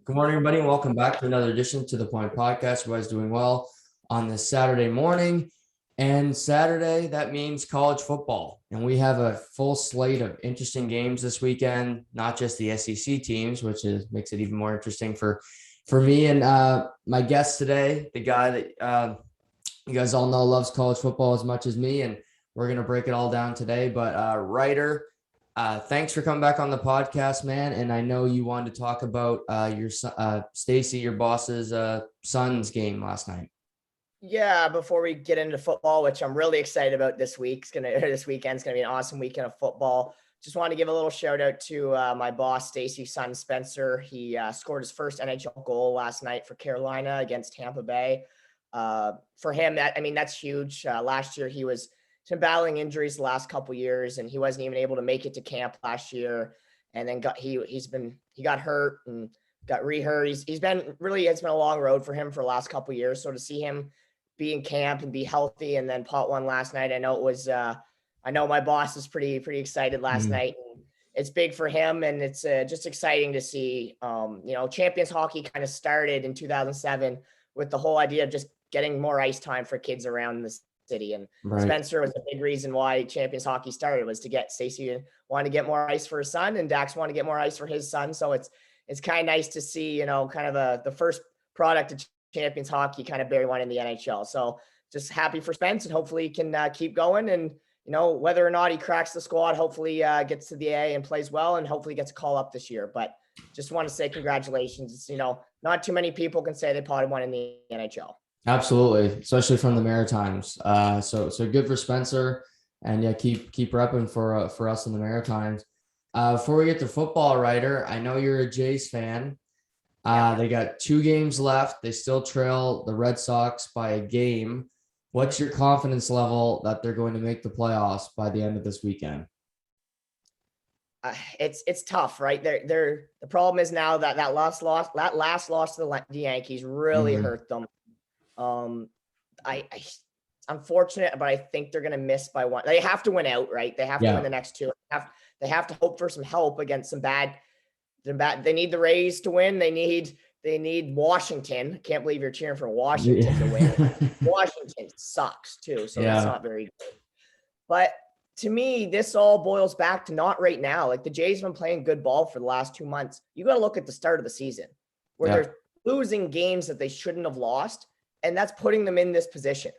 Good morning, everybody, and welcome back to another edition to the Point Podcast. You guys doing well on this Saturday morning? And Saturday, that means college football. And we have a full slate of interesting games this weekend, not just the SEC teams, makes it even more interesting for me and my guest today, the guy that you guys all know loves college football as much as me. And we're going to break it all down today. But Writer, thanks for coming back on the podcast, man. And I know you wanted to talk about your Stacy, your boss's son's game last night. Yeah, before we get into football, which I'm really excited about this weekend's gonna be an awesome weekend of football. Just want to give a little shout out to my boss, Stacy's son, Spencer. He scored his first NHL goal last night for Carolina against Tampa Bay. For him, that's huge. Last year he's been battling injuries the last couple years, and he wasn't even able to make it to camp last year. And then he got hurt and got re-hurt. It's been a long road for him for the last couple years. So to see him be in camp and be healthy and then pot one last night, I know my boss was pretty excited last night. And it's big for him, and it's just exciting to see. Champions hockey kind of started in 2007 with the whole idea of just getting more ice time for kids around the city. And right. Spencer was a big reason why Champions hockey started, was to get Stacy wanted to get more ice for his son, and Dax wanted to get more ice for his son. So it's kind of nice to see, kind of the first product of Champions hockey kind of bear one in the NHL. So just happy for Spence, and hopefully he can keep going. And, whether or not he cracks the squad, hopefully gets to the A and plays well, and hopefully gets a call up this year. But just want to say congratulations. It's, not too many people can say they potted one in the NHL. Absolutely. Especially from the Maritimes. So good for Spencer, and yeah, keep repping for us in the Maritimes. Before we get to football, Writer, I know you're a Jays fan. They got 2 games left. They still trail the Red Sox by a game. What's your confidence level that they're going to make the playoffs by the end of this weekend? It's tough, right? The problem is now that last loss to the Yankees really hurt them. I'm fortunate, but I think they're going to miss by one. They have to win out, right? They have to win the next 2. They have to hope for some help against some bad. They need the Rays to win. They need Washington. Can't believe you're cheering for Washington to win. Washington sucks too, so that's not very good. But to me, this all boils back to not right now. Like, the Jays have been playing good ball for the last 2 months. You got to look at the start of the season where they're losing games that they shouldn't have lost, and that's putting them in this position,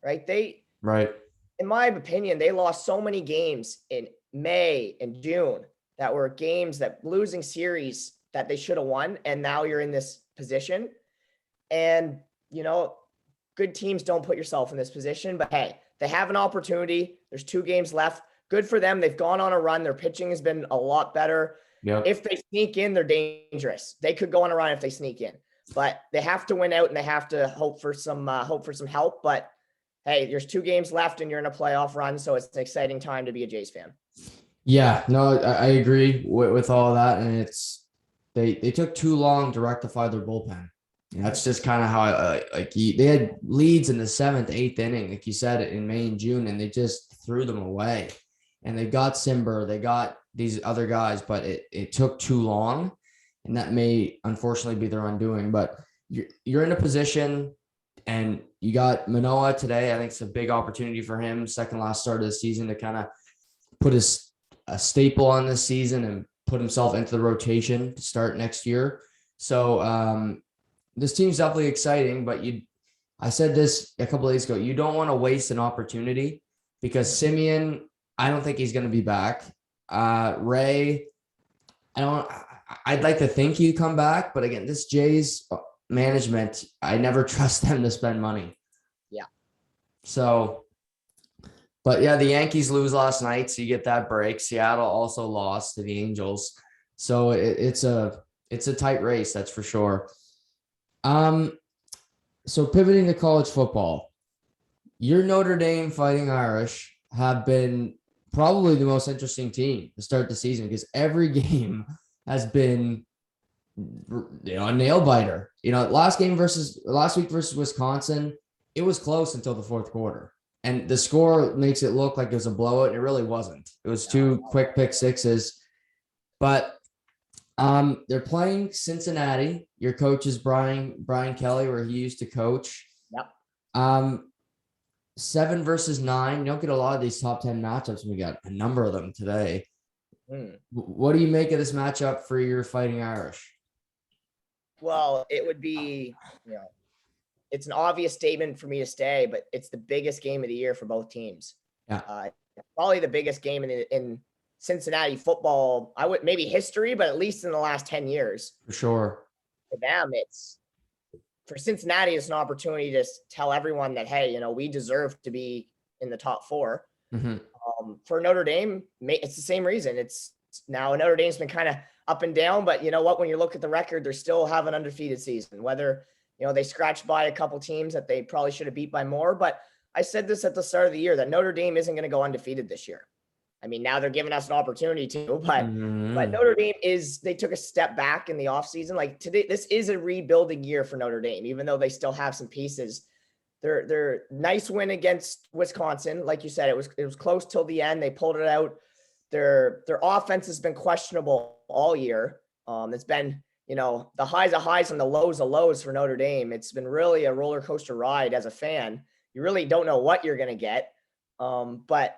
right? In my opinion, they lost so many games in May and June that were games that losing series that they should have won. And now you're in this position, and, good teams don't put yourself in this position, but hey, they have an opportunity. There's 2 games left. Good for them. They've gone on a run. Their pitching has been a lot better. Yep. If they sneak in, they're dangerous. They could go on a run if they sneak in, but they have to win out, and they have to hope for some help. But hey, there's 2 games left, and you're in a playoff run. So it's an exciting time to be a Jays fan. Yeah, no, I agree with all of that. And they took too long to rectify their bullpen. That's just kind of how they had leads in the 7th, 8th inning, like you said, in May and June, and they just threw them away. And they got Simber, they got these other guys, but it took too long, and that may unfortunately be their undoing. But you're in a position, and you got Manoah today. I think it's a big opportunity for him, second last start of the season, to kind of put a staple on this season and put himself into the rotation to start next year. So this team's definitely exciting, but I said this a couple of days ago, you don't want to waste an opportunity, because Simeon, I don't think he's going to be back. Ray, I'd like to think he'd come back, but again, this Jays management, I never trust them to spend money. Yeah. So, but yeah, the Yankees lose last night, so you get that break. Seattle also lost to the Angels. So it's a tight race, that's for sure. So pivoting to college football, your Notre Dame Fighting Irish have been probably the most interesting team to start the season, because every game has been, a nail biter. Last week versus Wisconsin, it was close until the 4th quarter. And the score makes it look like it was a blowout, and it really wasn't. It was 2 quick pick sixes. But They're playing Cincinnati. Your coach is Brian Kelly, where he used to coach. Yep. 7 versus 9. You don't get a lot of these top 10 matchups, and we got a number of them today. What do you make of this matchup for your Fighting Irish? Well, it would be, it's an obvious statement for me to stay, but it's the biggest game of the year for both teams. Yeah. Probably the biggest game in Cincinnati football. I would maybe history, but at least in the last 10 years. For sure. For them, for Cincinnati, it's an opportunity to tell everyone that, hey, we deserve to be in the top 4. Mm-hmm. For Notre Dame, it's the same reason. It's now Notre Dame's been kind of up and down, but you know what? When you look at the record, they still have an undefeated season. Whether they scratched by a couple teams that they probably should have beat by more. But I said this at the start of the year that Notre Dame isn't going to go undefeated this year. I mean, now they're giving us an opportunity to, but Notre Dame they took a step back in the offseason. Like today, this is a rebuilding year for Notre Dame, even though they still have some pieces. They're nice win against Wisconsin. Like you said, it was close till the end. They pulled it out. Their offense has been questionable all year. It's been, the highs of highs and the lows of lows for Notre Dame. It's been really a roller coaster ride as a fan. You really don't know what you're going to get. But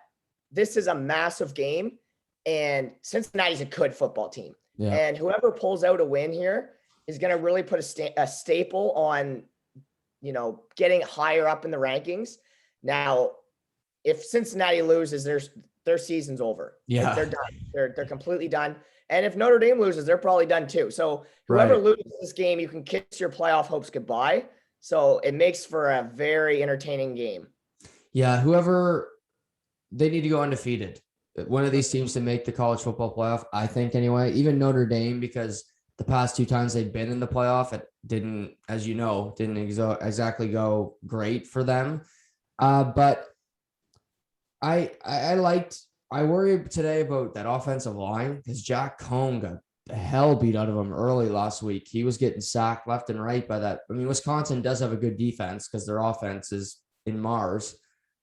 this is a massive game, and Cincinnati's a good football team. Yeah. And whoever pulls out a win here is going to really put a staple on, getting higher up in the rankings. Now, if Cincinnati loses, their season's over. Yeah. They're done. They're completely done. And if Notre Dame loses, they're probably done too. So whoever loses this game, you can kiss your playoff hopes goodbye. So it makes for a very entertaining game. Yeah. They need to go undefeated. One of these teams to make the college football playoff, I think anyway, even Notre Dame, because the past 2 times they've been in the playoff, it didn't exactly go great for them. But I worried today about that offensive line because Jack Cohn got the hell beat out of him early last week. He was getting sacked left and right by that. I mean, Wisconsin does have a good defense because their offense is in Mars.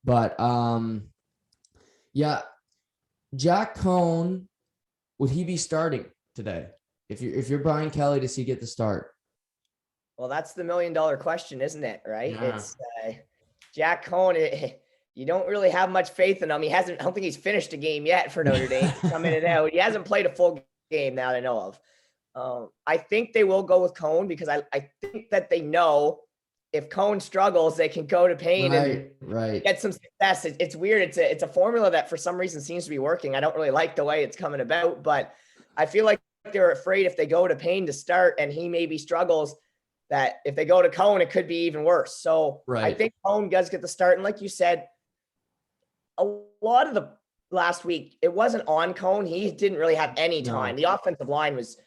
But yeah, Jack Cohn, would he be starting today? If you're Brian Kelly, does he get the start? Well, that's the $1 million question, isn't it? Right? Yeah. It's Jack Cohn. You don't really have much faith in him. I don't think he's finished a game yet for Notre Dame. Come in and out. He hasn't played a full game now that I know of. I think they will go with Cohn because I think that they know if Cohn struggles, they can go to Payne and get some success. It's weird. It's a formula that for some reason seems to be working. I don't really like the way it's coming about, but I feel like they're afraid if they go to Payne to start and he maybe struggles, that if they go to Cohn, it could be even worse. So I think Cohn does get the start. And like you said, a lot of the last week, it wasn't on Cohn. He didn't really have any time. The offensive line was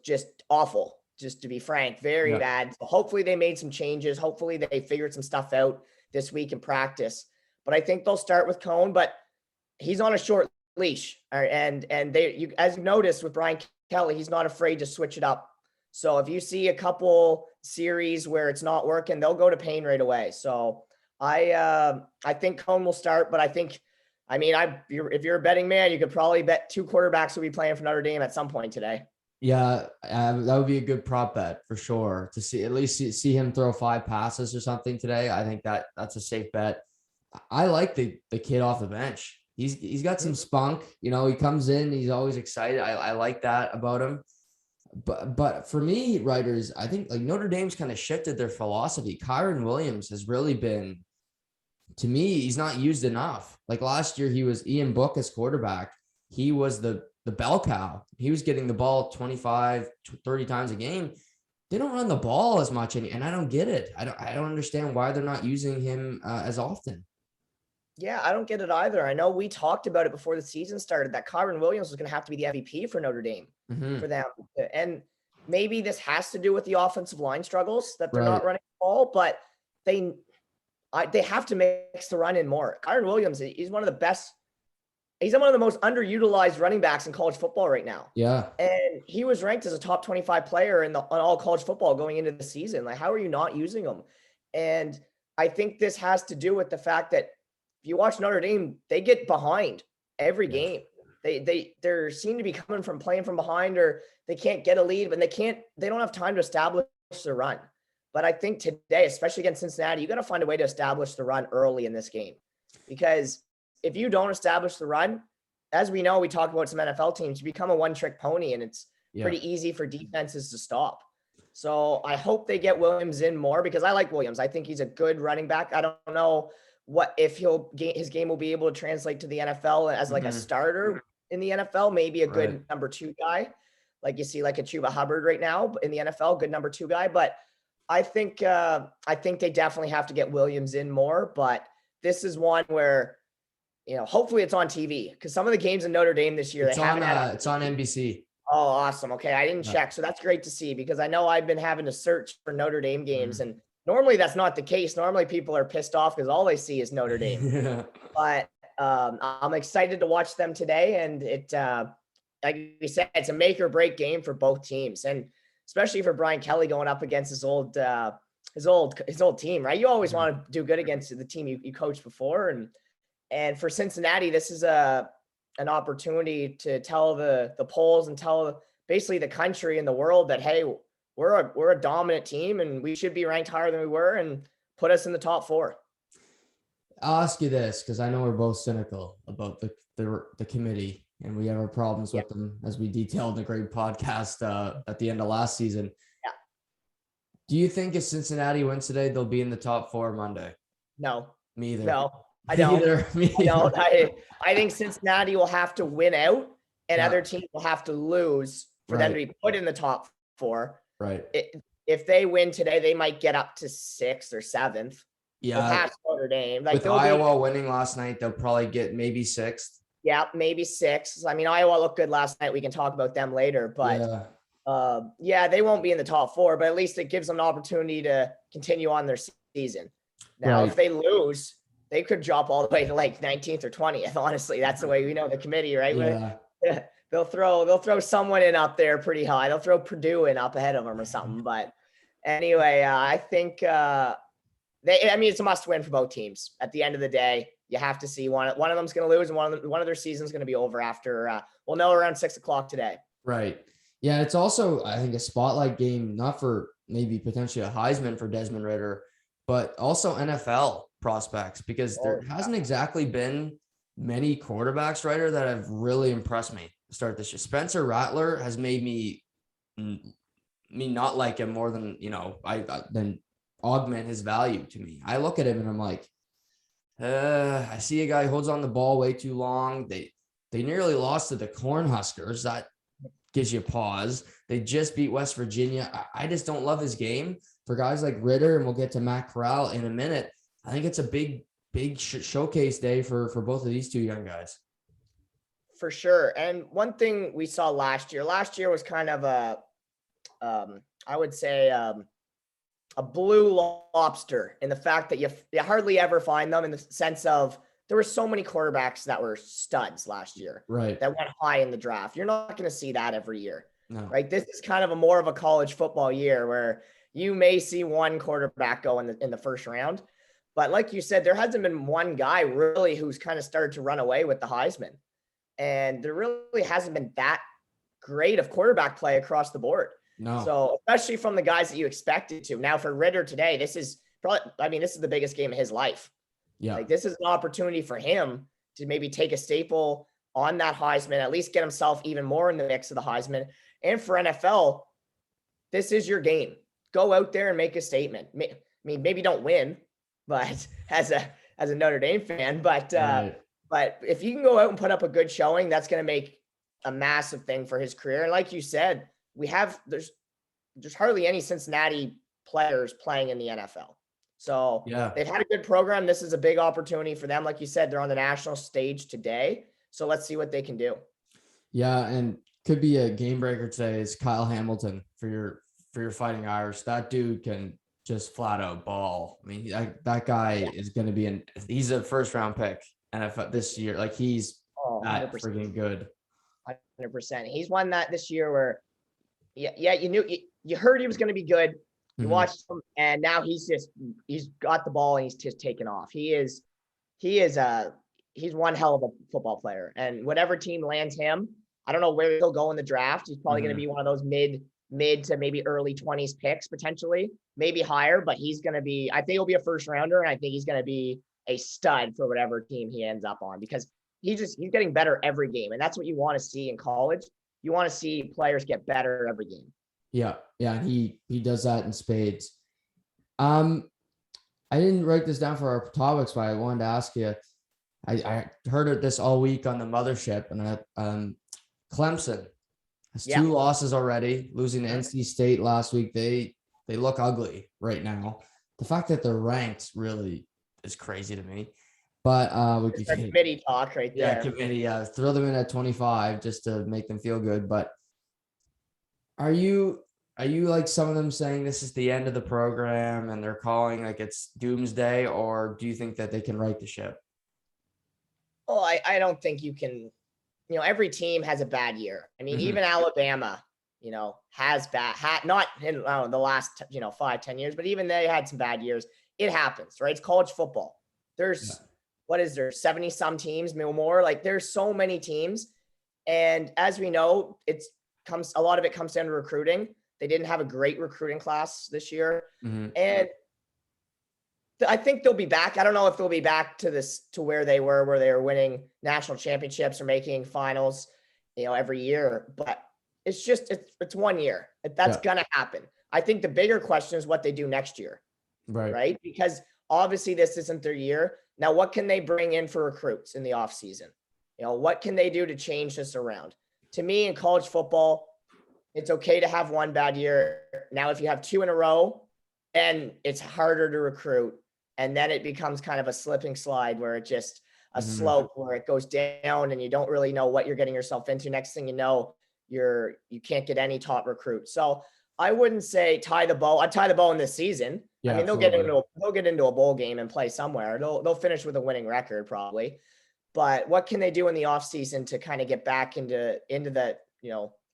just awful. Just to be frank, very bad. So hopefully they made some changes. Hopefully they figured some stuff out this week in practice. But I think they'll start with Cohn, but he's on a short leash. And as you noticed with Brian Kelly, he's not afraid to switch it up. So if you see a couple series where it's not working, they'll go to Payne right away. So I think Cohn will start, but if you're a betting man, you could probably bet 2 quarterbacks will be playing for Notre Dame at some point today. Yeah, that would be a good prop bet for sure to see at least see him throw 5 passes or something today. I think that's a safe bet. I like the kid off the bench. He's got some spunk. He comes in, he's always excited. I like that about him. But for me, writers, I think like Notre Dame's kind of shifted their philosophy. Kyron Williams has really been, to me, he's not used enough. Like last year, he was Ian Book as quarterback. He was the bell cow. He was getting the ball 25, 30 times a game. They don't run the ball as much, and I don't get it. I don't understand why they're not using him as often. Yeah, I don't get it either. I know we talked about it before the season started that Kyron Williams was going to have to be the MVP for Notre Dame for them. And maybe this has to do with the offensive line struggles that they're not running the ball, but they have to mix the run in more. Kyron Williams, he's one of the best. He's one of the most underutilized running backs in college football right now. Yeah. And he was ranked as a top 25 player on all college football going into the season. Like, how are you not using him? And I think this has to do with the fact that if you watch Notre Dame, they get behind every game. They seem to be coming from playing from behind, or they can't get a lead, but they don't have time to establish the run. But I think today, especially against Cincinnati, you got to find a way to establish the run early in this game, because if you don't establish the run, as we know, we talk about some NFL teams, you become a one-trick pony, and it's pretty easy for defenses to stop. So I hope they get Williams in more, because I like Williams. I think he's a good running back. I don't know what if his game will be able to translate to the NFL as like a starter in the NFL, maybe a good number 2 guy, like you see like a Chuba Hubbard right now in the NFL, good number 2 guy. But I think they definitely have to get Williams in more. But this is one where, hopefully it's on TV, because some of the games in Notre Dame this year, it's on NBC. Oh, awesome. Okay. I didn't check. So that's great to see, because I know I've been having to search for Notre Dame games, and normally that's not the case. Normally people are pissed off because all they see is Notre Dame. But I'm excited to watch them today. And it, like we said, it's a make or break game for both teams, and especially for Brian Kelly going up against his old team, right? You always want to do good against the team you coached before. And for Cincinnati, this is an opportunity to tell the polls and tell basically the country and the world that, hey, we're a dominant team and we should be ranked higher than we were, and put us in the top 4. I'll ask you this, because I know we're both cynical about the committee, and we have our problems with them, as we detailed in the great podcast at the end of last season. Yeah. Do you think if Cincinnati wins today, they'll be in the top 4 Monday? No. Me either. No, I don't. Me either. I don't. I think Cincinnati will have to win out, and other teams will have to lose for them to be put in the top 4. Right. If they win today, they might get up to 6th or 7th. Yeah. Past Notre Dame. Like, with Iowa winning last night, they'll probably get maybe 6th. Yeah, maybe 6th. I mean, Iowa looked good last night. We can talk about them later, but they won't be in the top 4, but at least it gives them an opportunity to continue on their season. Now, if they lose, they could drop all the way to like 19th or 20th. Honestly, that's the way we know the committee, right? Yeah. They'll throw someone in up there pretty high. They'll throw Purdue in up ahead of them or something. But anyway, I think it's a must win for both teams. At the end of the day, you have to see one of them's going to lose, and one of their season's going to be over after. We'll know around 6:00 today. Right. Yeah, it's also, I think, a spotlight game, not for maybe potentially a Heisman for Desmond Ridder, but also NFL prospects, because there hasn't exactly been many quarterbacks, Ryder, that have really impressed me to start this year. Spencer Rattler has made me not like him more than, than augment his value to me. I look at him and I'm like, I see a guy who holds on the ball way too long. They nearly lost to the Cornhuskers. That gives you pause. They just beat West Virginia. I just don't love his game. For guys like Ridder, and we'll get to Matt Corral in a minute, I think it's a big showcase day for both of these two young guys. For sure. And one thing we saw last year was kind of I would say a blue lobster, in the fact that you hardly ever find them, in the sense of there were so many quarterbacks that were studs last year, right, that went high in the draft. You're not going to see that every year, no. Right? This is kind of more of a college football year, where you may see one quarterback go in the first round. But like you said, there hasn't been one guy really who's kind of started to run away with the Heisman. And there really hasn't been that great of quarterback play across the board. No. So especially from the guys that you expected to. Now for Ridder today, this is the biggest game of his life. Yeah. Like, this is an opportunity for him to maybe take a staple on that Heisman, at least get himself even more in the mix of the Heisman. And for NFL, this is your game. Go out there and make a statement. I mean, maybe don't win, but as a Notre Dame fan, but if you can go out and put up a good showing, that's going to make a massive thing for his career. And like you said, there's hardly any Cincinnati players playing in the NFL. So they've had a good program. This is a big opportunity for them. Like you said, they're on the national stage today. So let's see what they can do. Yeah. And could be a game breaker today is Kyle Hamilton for your Fighting Irish. That dude can just flat out ball. I mean, that guy is going to be he's a first round pick NFL this year. Like, he's that freaking good. 100%. He's won that this year where, you heard he was going to be good. You watched him, and now he's got the ball and he's just taken off. He is he's one hell of a football player. And whatever team lands him, I don't know where he'll go in the draft. He's probably going to be one of those mid to maybe early 20s picks potentially, maybe higher, but he's going to be, I think he'll be a first rounder. And I think he's going to be a stud for whatever team he ends up on, because he's getting better every game. And that's what you want to see in college. You want to see players get better every game. Yeah. Yeah. He does that in spades. I didn't write this down for our topics, but I wanted to ask you, I heard this all week on the mothership, and Clemson has 2 losses already, losing to NC State last week. They look ugly right now. The fact that they're ranked really is crazy to me. But we could committee talk right there. Yeah, committee. Throw them in at 25 just to make them feel good. But are you like some of them saying this is the end of the program and they're calling like it's doomsday, or do you think that they can right the ship? Well, I don't think you can. Every team has a bad year. I mean, even Alabama, has not in the last 5-10 years, but even they had some bad years. It happens, right? It's college football. There's what is there 70 some teams, maybe more. Like there's so many teams, and as we know, a lot of it comes down to recruiting. They didn't have a great recruiting class this year. And I think they'll be back. I don't know if they'll be back to where they were winning national championships or making finals, every year, but it's 1 year. That's going to happen. I think the bigger question is what they do next year. Right. Because obviously this isn't their year. Now, what can they bring in for recruits in the off season? What can they do to change this around? To me, in college football, it's okay to have one bad year. Now, if you have 2 in a row, and it's harder to recruit, and then it becomes kind of a slipping slide where it just a slope where it goes down and you don't really know what you're getting yourself into. Next thing you know, you can't get any top recruit. So I wouldn't say tie the bow. I'd tie the bow in this season. Yeah, I mean, they'll get into a bowl game and play somewhere. They'll finish with a winning record probably. But what can they do in the offseason to kind of get back into the,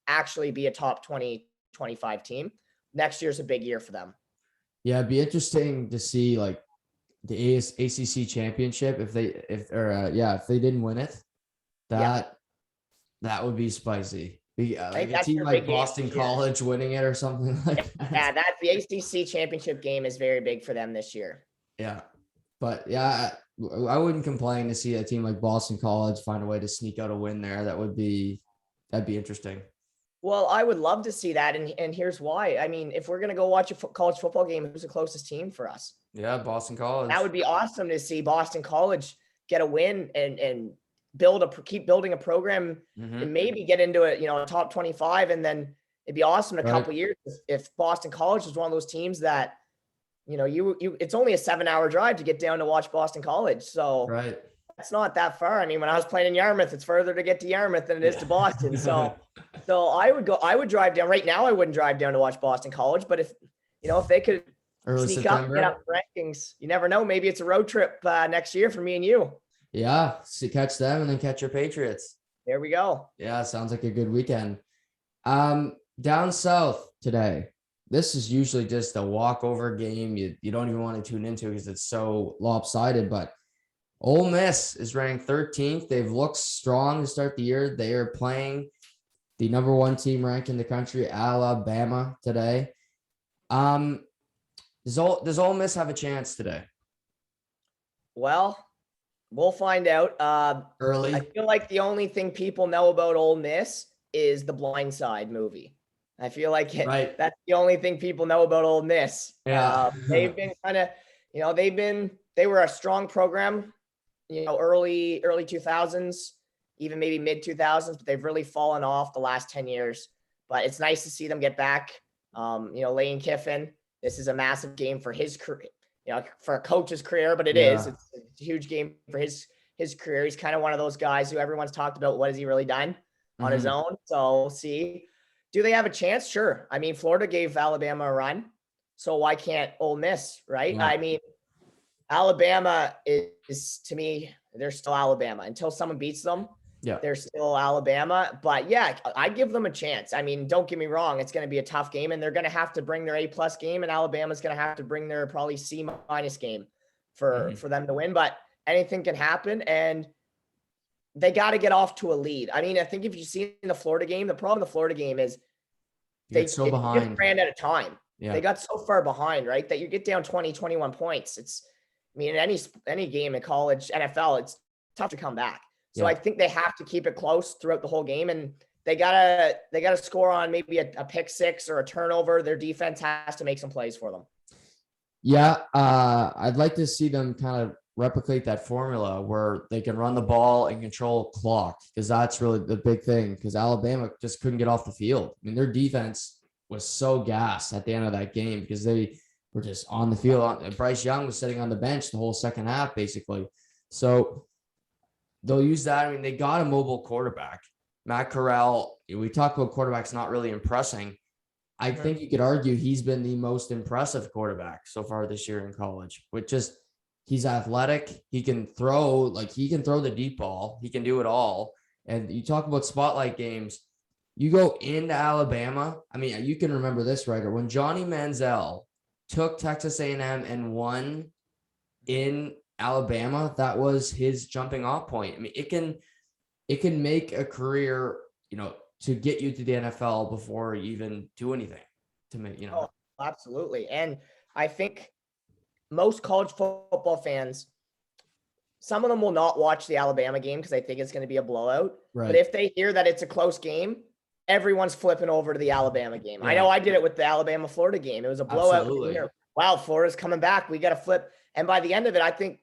actually be a top 20, 25 team? Next year's a big year for them. Yeah, it'd be interesting to see like the ACC championship if they didn't win it, that would be spicy. Like a team like Boston College winning it or something like that. Yeah, that's the ACC championship game is very big for them this year. Yeah, but yeah, I wouldn't complain to see a team like Boston College find a way to sneak out a win there. That'd be interesting. Well, I would love to see that, and here's why. I mean, if we're gonna go watch a college football game, who's the closest team for us? Yeah, Boston College. That would be awesome to see Boston College get a win and keep building a program and maybe get into a top 25, and then it'd be awesome in a couple of years if Boston College was one of those teams that it's only a 7-hour drive to get down to watch Boston College, so that's not that far. I mean, when I was playing in Yarmouth, it's further to get to Yarmouth than it is to Boston. So I would drive down. Right now, I wouldn't drive down to watch Boston College, but if they could sneak up and get up rankings, you never know. Maybe it's a road trip next year for me and you. Yeah, so catch them and then catch your Patriots. There we go. Yeah, sounds like a good weekend. Down south today, this is usually just a walkover game. You don't even want to tune into because it's so lopsided, but Ole Miss is ranked 13th. They've looked strong to start the year. They are playing the number 1 team ranked in the country, Alabama, today. Does Ole Miss have a chance today? Well, we'll find out. Early. I feel like the only thing people know about Ole Miss is the Blind Side movie. I feel like that's the only thing people know about Ole Miss. Yeah. They've been kind of, they were a strong program, early 2000s, even maybe mid 2000s, but they've really fallen off the last 10 years. But it's nice to see them get back. Lane Kiffin, this is a massive game for his career, for a coach's career, but it's a huge game for his career. He's kind of one of those guys who everyone's talked about. What has he really done on his own? So we'll see. Do they have a chance? Sure. I mean, Florida gave Alabama a run, so why can't Ole Miss, right? Yeah. I mean, Alabama is, to me, they're still Alabama until someone beats them. Yeah, they're still Alabama. But yeah, I give them a chance. I mean, don't get me wrong; it's going to be a tough game, and they're going to have to bring their A+ game, and Alabama's going to have to bring their probably C- game for them to win. But anything can happen, and they got to get off to a lead. I mean, I think if you see in the Florida game, the problem in the Florida game is They so it behind. just ran out of time. Yeah. They got so far behind, right? That you get down 20, 21 points. I mean, in any game in college, NFL, it's tough to come back. So I think they have to keep it close throughout the whole game, and they gotta score on maybe a pick six or a turnover. Their defense has to make some plays for them. Yeah, I'd like to see them kind of replicate that formula where they can run the ball and control clock, because that's really the big thing, because Alabama just couldn't get off the field. I mean, their defense was so gassed at the end of that game because they were just on the field. Bryce Young was sitting on the bench the whole second half, basically. So they'll use that. I mean, they got a mobile quarterback. Matt Corral, we talk about quarterbacks not really impressing. I think you could argue he's been the most impressive quarterback so far this year in college, with just he's athletic. He can throw the deep ball. He can do it all. And you talk about spotlight games. You go into Alabama. I mean, you can remember this, Ryder, when Johnny Manziel took Texas A&M and won in Alabama, that was his jumping off point. I mean, it can make a career, to get you to the NFL before you even do anything to make, Oh, absolutely. And I think most college football fans, some of them will not watch the Alabama game because they think it's going to be a blowout. Right. But if they hear that it's a close game, everyone's flipping over to the Alabama game. Yeah. I know I did it with the Alabama-Florida game. It was a blowout. Wow, Florida's coming back. We got to flip. And by the end of it, I think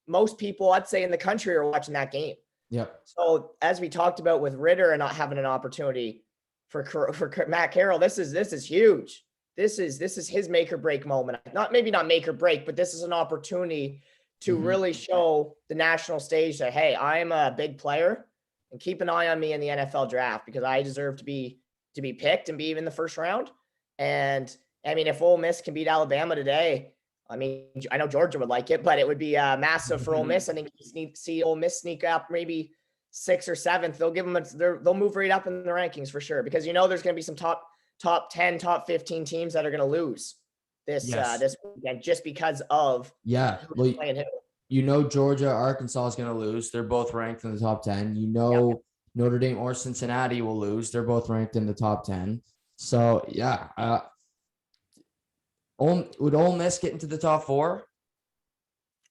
most people, I'd say in the country, are watching that game. Yep. So as we talked about with Ritter and not having an opportunity for Matt Carroll, this is huge. This is his make or break moment. Maybe not make or break, but this is an opportunity to really show the national stage that, hey, I am a big player, and keep an eye on me in the NFL draft because I deserve to be picked and be in the first round. And I mean, if Ole Miss can beat Alabama today, I mean, I know Georgia would like it, but it would be massive for Ole Miss. I think you just need to see Ole Miss sneak up maybe 6th or 7th. They'll give them they'll move right up in the rankings for sure, because there's going to be some top 10, top 15 teams that are going to lose this weekend just because of who's playing who. Georgia, Arkansas is going to lose. They're both ranked in the top 10. Notre Dame or Cincinnati will lose. They're both ranked in the top 10. So would Ole Miss get into the top 4?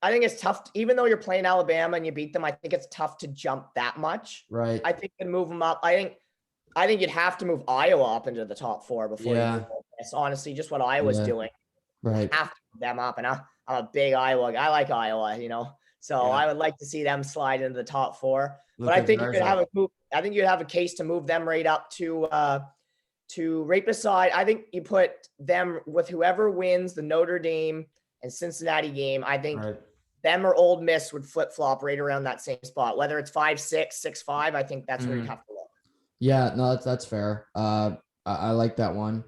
I think it's tough. Even though you're playing Alabama and you beat them, I think it's tough to jump that much. Right. I think you can move them up. I think you'd have to move Iowa up into the top 4 before you move Ole Miss. Honestly, just what Iowa's doing. Right. You have to move them up. And I'm a big Iowa guy. I like Iowa, So I would like to see them slide into the top 4. But I think you could have you'd have a case to move them right up to right beside. I think you put them with whoever wins the Notre Dame and Cincinnati game. I think them or Ole Miss would flip-flop right around that same spot. Whether it's 5-6, 6-5, I think that's where you have to look. Yeah, no, that's fair. I like that one.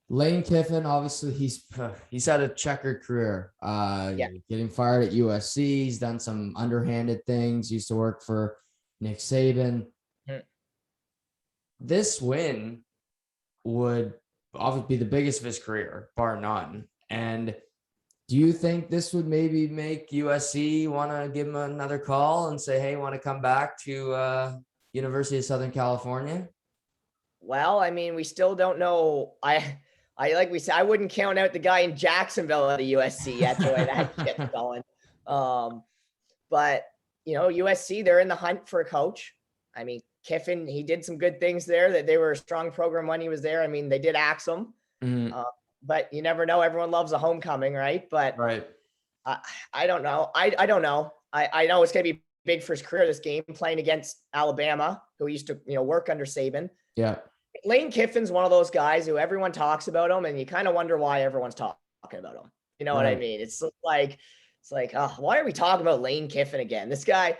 Lane Kiffin, obviously, he's had a checkered career. Getting fired at USC. He's done some underhanded things. Used to work for Nick Saban. This win would obviously be the biggest of his career, bar none. And do you think this would maybe make USC want to give him another call and say, hey, want to come back to University of Southern California? Well, I mean, we still don't know. I like we said, I wouldn't count out the guy in Jacksonville at the USC yet, the way that shit's going. But USC, they're in the hunt for a coach. I mean, Kiffin, he did some good things there. That they were a strong program when he was there. I mean, they did axe him. But you never know. Everyone loves a homecoming, right? But I don't know. I don't know. I know it's going to be big for his career, this game, playing against Alabama, who used to work under Saban. Yeah. Lane Kiffin's one of those guys who everyone talks about him, and you kind of wonder why everyone's talking about him. You know what I mean? It's like, why are we talking about Lane Kiffin again? This guy,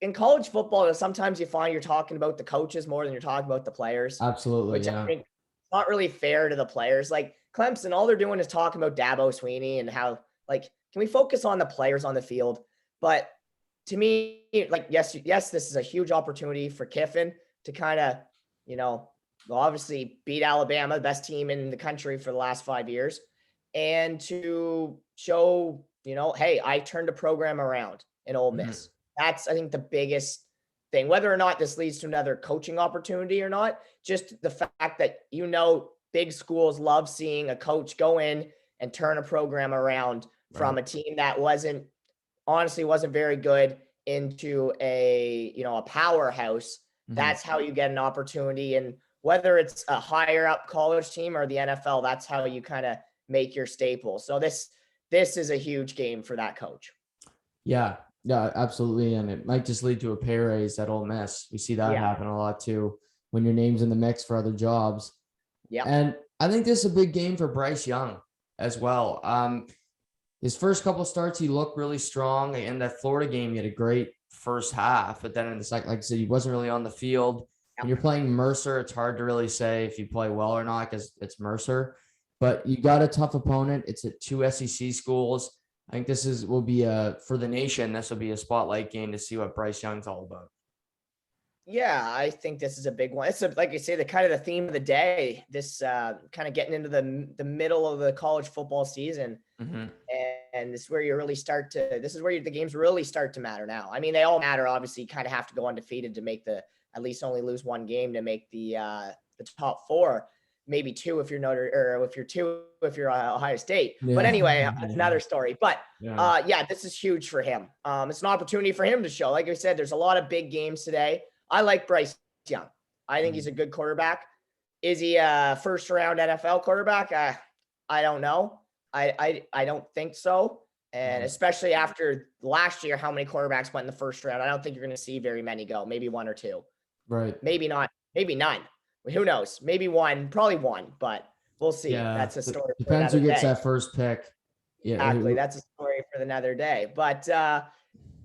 in college football, sometimes you find you're talking about the coaches more than you're talking about the players. Absolutely. Which I think is not really fair to the players. Like Clemson, all they're doing is talking about Dabo Swinney and how, can we focus on the players on the field? But to me, yes, this is a huge opportunity for Kiffin to kind of, obviously beat Alabama, the best team in the country for the last 5 years, and to show, hey, I turned a program around in Ole Miss. That's, I think, the biggest thing, whether or not this leads to another coaching opportunity or not. Just the fact that, big schools love seeing a coach go in and turn a program around from a team that wasn't very good into a powerhouse. That's how you get an opportunity. And whether it's a higher up college team or the NFL, that's how you kind of make your staple. So this is a huge game for that coach. Yeah, absolutely. And it might just lead to a pay raise at Ole Miss. We see that happen a lot too when your name's in the mix for other jobs. Yeah. And I think this is a big game for Bryce Young as well. His first couple starts, he looked really strong. In that Florida game, he had a great first half, but then in the second, like I said, he wasn't really on the field. When you're playing Mercer, it's hard to really say if you play well or not because it's Mercer. But you got a tough opponent. It's at 2 SEC schools. I think this will be for the nation. This will be a spotlight game to see what Bryce Young's all about. Yeah, I think this is a big one. It's like you say, the kind of the theme of the day. This kind of getting into the middle of the college football season, and this is where you really start to. This is where the games really start to matter now. I mean, they all matter. Obviously, you kind of have to go undefeated to make at least only lose one game to make the top four. Maybe two if you're Ohio State. Yeah. But anyway, that's another story. But this is huge for him. It's an opportunity for him to show. Like I said, there's a lot of big games today. I like Bryce Young. I think he's a good quarterback. Is he a first round NFL quarterback? I don't know. I don't think so. And especially after last year, how many quarterbacks went in the first round? I don't think you're going to see very many go. Maybe one or two. Right. Maybe not. Maybe none. Who knows? Maybe one. Probably one. But we'll see. Yeah, that's a story. Depends who gets that first pick. Yeah, exactly. That's a story for another day. But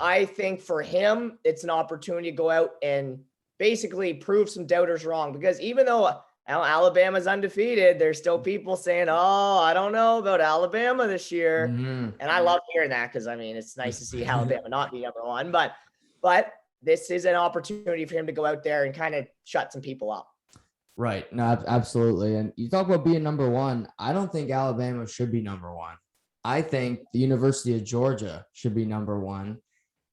I think for him, it's an opportunity to go out and basically prove some doubters wrong. Because even though Alabama's undefeated, there's still people saying, "Oh, I don't know about Alabama this year." And I love hearing that because, I mean, it's nice to see Alabama not be number one. But this is an opportunity for him to go out there and kind of shut some people up. Right. No, absolutely. And you talk about being number one. I don't think Alabama should be number one. I think the University of Georgia should be number one.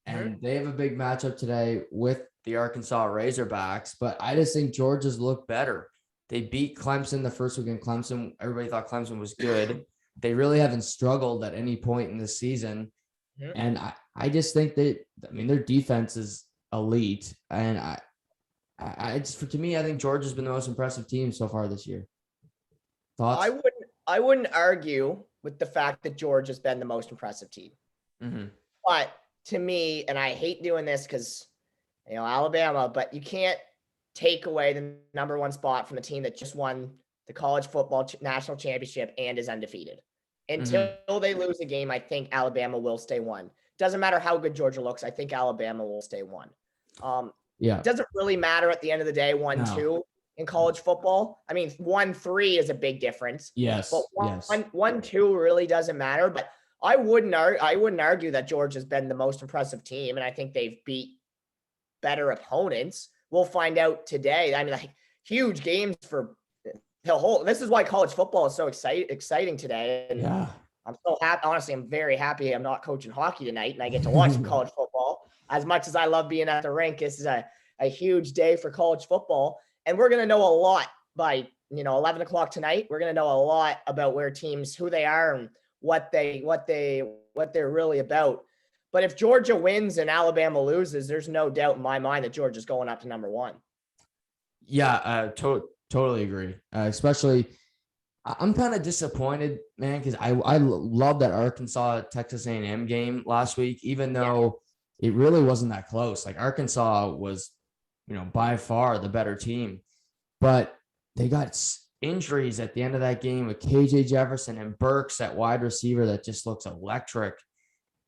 And they have a big matchup today with the Arkansas Razorbacks. But I just think Georgia's look better. They beat Clemson the first week in Clemson. Everybody thought Clemson was good. They really haven't struggled at any point in the season. And I just think their defense is elite. And to me, I think Georgia's been the most impressive team so far this year. Thoughts? I wouldn't argue with the fact that Georgia's been the most impressive team. But to me, and I hate doing this because, Alabama, but you can't take away the number one spot from a team that just won the college football national championship and is undefeated. Until they lose a game, I think Alabama will stay one. Doesn't matter how good Georgia looks. I think Alabama will stay one. It doesn't really matter at the end of the day, 1-2 in college football. I mean, 1-3 is a big difference. Yes. But 1-2 really doesn't matter. But I wouldn't argue that Georgia's been the most impressive team, and I think they've beat better opponents. We'll find out today. I mean, like, huge games for the whole. This is why college football is so exciting today. And I'm so happy. Honestly, I'm very happy I'm not coaching hockey tonight, and I get to watch some college football. As much as I love being at the rink, this is a huge day for college football. And we're going to know a lot by, 11 o'clock tonight. We're going to know a lot about where teams, who they are and what they're really about. But if Georgia wins and Alabama loses, there's no doubt in my mind that Georgia's going up to number one. Yeah, totally agree. Especially, I'm kind of disappointed, man, because I love that Arkansas Texas A&M game last week, even though it really wasn't that close. Like, Arkansas was, by far the better team, but they got injuries at the end of that game with KJ Jefferson and Burks at wide receiver that just looks electric.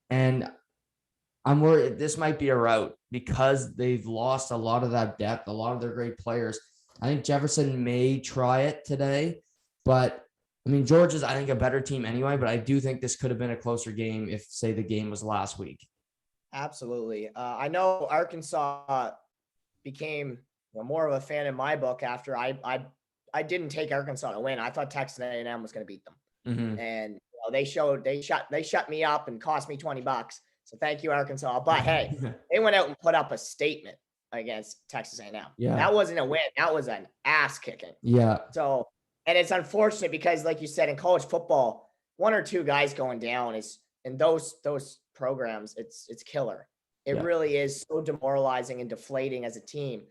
And I'm worried this might be a rout because they've lost a lot of that depth, a lot of their great players. I think Jefferson may try it today, but I mean, Georgia's, I think, a better team anyway, but I do think this could have been a closer game if, say, the game was last week. Absolutely. I know Arkansas became more of a fan in my book after I didn't take Arkansas to win. I thought Texas A&M was going to beat them. And they shut me up and cost me $20. So thank you, Arkansas. But hey, they went out and put up a statement. against Texas A&M. Yeah. That wasn't a win. That was an ass kicking. Yeah. So, and it's unfortunate because, like you said, in college football, 1 or 2 guys going down is in those programs, it's killer. It really is so demoralizing and deflating as a team.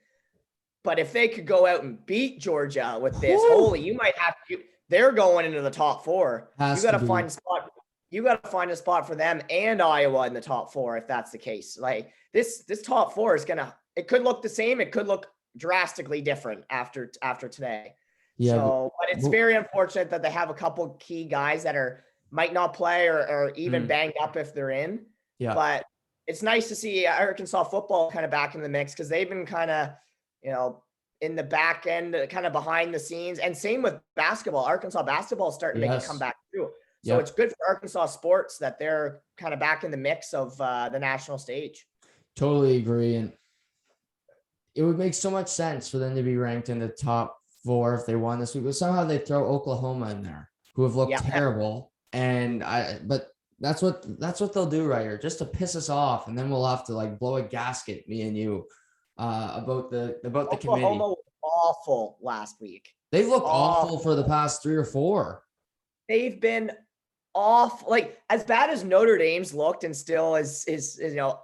But if they could go out and beat Georgia with this, you might have to. They're going into the top 4. You got to find a spot. You got to find a spot for them and Iowa in the top 4 if that's the case. Like this top 4 is gonna. It could look the same. It could look drastically different after today. Yeah. So, but it's very unfortunate that they have a couple key guys that might not play or even banged up if they're in. Yeah. But it's nice to see Arkansas football kind of back in the mix because they've been kind of, in the back end, kind of behind the scenes. And same with basketball. Arkansas basketball is starting to make a comeback too. So it's good for Arkansas sports that they're kind of back in the mix of the national stage. Totally agree. And it would make so much sense for them to be ranked in the top 4 if they won this week. But somehow they throw Oklahoma in there, who have looked terrible. But that's what they'll do right here, just to piss us off. And then we'll have to like blow a gasket, me and you, about the committee. Oklahoma was awful last week. They've looked awful for the past 3 or 4. They've been off, like as bad as Notre Dame's looked and still is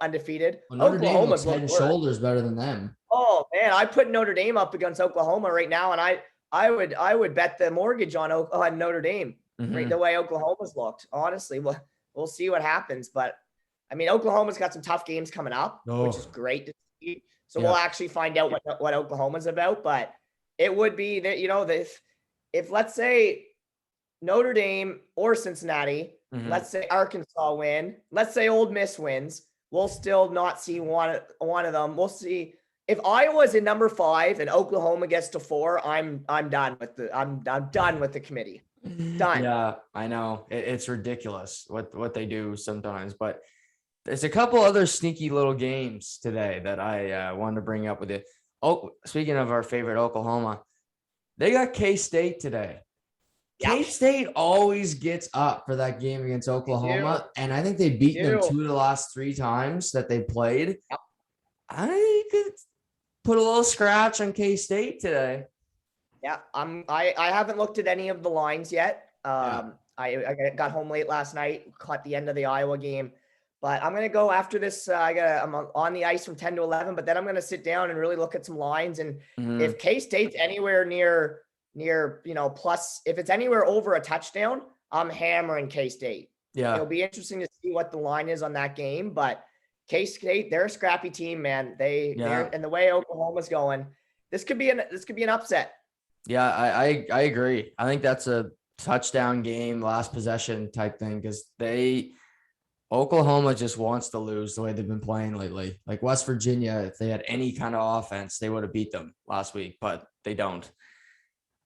undefeated. Well, Notre Dame looks head and shoulders better than them. Oh man, I put Notre Dame up against Oklahoma right now, and I would bet the mortgage on Notre Dame. Right, the way Oklahoma's looked. Honestly, we'll see what happens, but I mean Oklahoma's got some tough games coming up, which is great to see. So we'll actually find out what Oklahoma's about. But it would be that if let's say Notre Dame or Cincinnati, let's say Arkansas win, let's say Ole Miss wins, we'll still not see one of them. We'll see if Iowa's in number 5 and Oklahoma gets to 4. I'm done with the committee. Done. Yeah, I know it's ridiculous what they do sometimes, but there's a couple other sneaky little games today that I wanted to bring up with you. Oh, speaking of our favorite Oklahoma, they got K-State today. K-State always gets up for that game against Oklahoma, and I think they beat them 2 of the last 3 times that they played. Yep. I could put a little scratch on K-State today. Yeah, I haven't looked at any of the lines yet. I got home late last night, caught the end of the Iowa game, but I'm gonna go after this. I'm on the ice from 10 to 11, but then I'm gonna sit down and really look at some lines. And if K-State's anywhere near plus, if it's anywhere over a touchdown, I'm hammering K-State. Yeah, it'll be interesting to see what the line is on that game. But K-State, they're a scrappy team, man. They're, and the way Oklahoma's going, this could be an upset. Yeah, I agree. I think that's a touchdown game, last possession type thing, because Oklahoma just wants to lose the way they've been playing lately. Like West Virginia, if they had any kind of offense, they would have beat them last week, but they don't.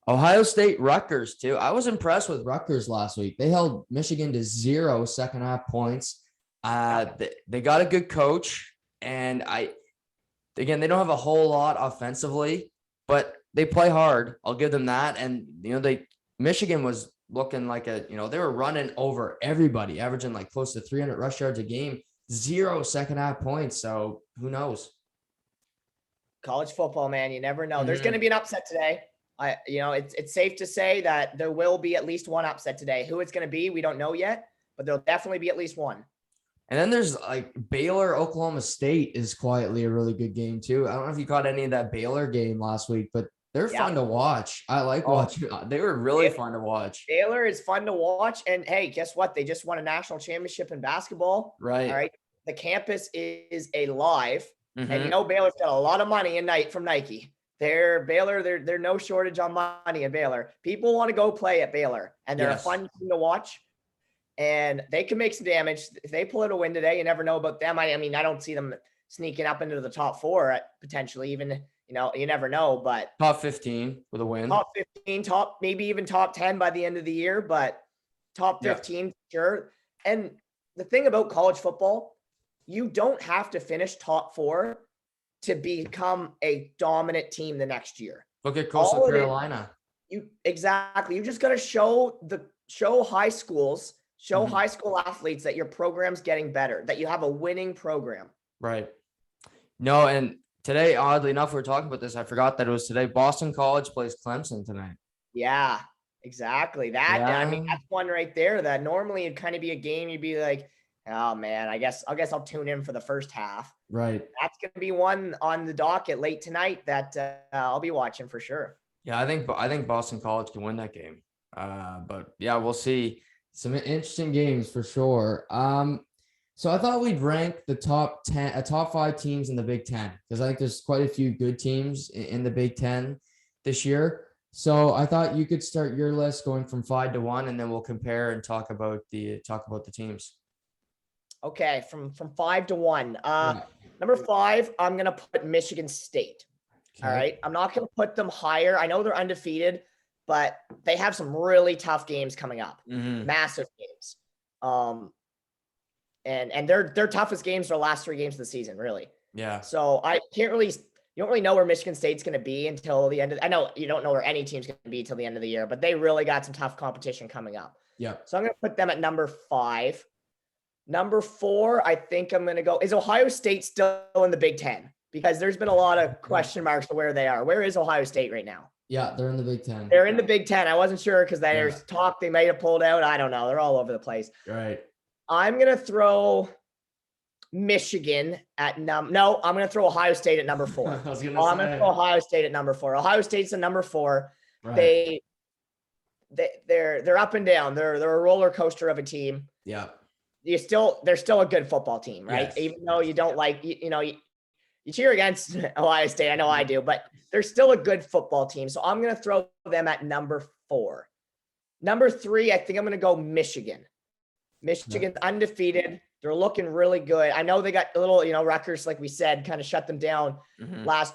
Ohio State, Rutgers too. I was impressed with Rutgers last week. They held Michigan to 0 second half points. They got a good coach, and they don't have a whole lot offensively, but they play hard. I'll give them that. And, Michigan was looking like they were running over everybody, averaging like close to 300 rush yards a game, 0 second half points. So who knows? College football, man. You never know. There's going to be an upset today. It's safe to say that there will be at least one upset today. Who it's going to be, we don't know yet, but there'll definitely be at least one. And then there's like Baylor, Oklahoma State is quietly a really good game too. I don't know if you caught any of that Baylor game last week, but they're fun to watch. I like watching. They were really fun to watch. Baylor is fun to watch. And hey, guess what? They just won a national championship in basketball. Right. All right. The campus is alive. And Baylor's got a lot of money from Nike. They're no shortage on money at Baylor. People want to go play at Baylor, and they're a fun team to watch. And they can make some damage. If they pull out a win today, you never know about them. I mean, I don't see them sneaking up into the top 4 potentially, even, you never know, but top 15 with a win, top 15, maybe even top 10 by the end of the year, but top 15, sure. And the thing about college football, you don't have to finish top 4 to become a dominant team the next year. Look at Coastal Carolina. You just got to show high schools, high school athletes that your program's getting better, that you have a winning program. Right. No, and Today, oddly enough, we were talking about this. I forgot that it was today. Boston College plays Clemson tonight. Yeah, exactly. I mean, Yeah, that's one right there that normally it'd kind of be a game you'd be like, oh man, I guess I'll tune in for the first half. right. That's going to be one on the docket late tonight that I'll be watching for sure. Yeah, I think Boston College can win that game. But yeah, we'll see. Some interesting games for sure. So I thought we'd rank the top 5 teams in the Big Ten, because I think there's quite a few good teams in the Big Ten this year. So I thought you could start your list going from 5 to 1, and then we'll compare and talk about the teams. Okay, from 5 to 1. Yeah. Number 5, I'm going to put Michigan State. All Okay. right. I'm not going to put them higher. I know they're undefeated, but they have some really tough games coming up. Mhm. Massive games. And their toughest games are the last 3 games of the season, really. Yeah. So you don't really know where Michigan State's going to be until the end of, I know you don't know where any team's going to be till the end of the year, but they really got some tough competition coming up. Yeah. So I'm going to put them at number 5. Number 4, I think I'm going to go, is Ohio State still in the Big Ten? Because there's been a lot of question marks to where they are. Where is Ohio State right now? Yeah, they're in the Big Ten. They're in the Big Ten. I wasn't sure because there's talk they might have pulled out. I don't know. They're all over the place. Right. I'm going to throw Michigan at no, I'm going to throw Ohio State at number 4. I was I'm going to throw Ohio State at number 4. Ohio State's at number 4. Right. They're up and down. They're a roller coaster of a team. Yeah. They're still a good football team, right? Yes. Even though you don't like, you cheer against Ohio State. I know I do, but they're still a good football team. So I'm going to throw them at number 4. Number 3, I think I'm going to go Michigan. Michigan's undefeated. They're looking really good. I know they got a little, Rutgers, like we said, kind of shut them down last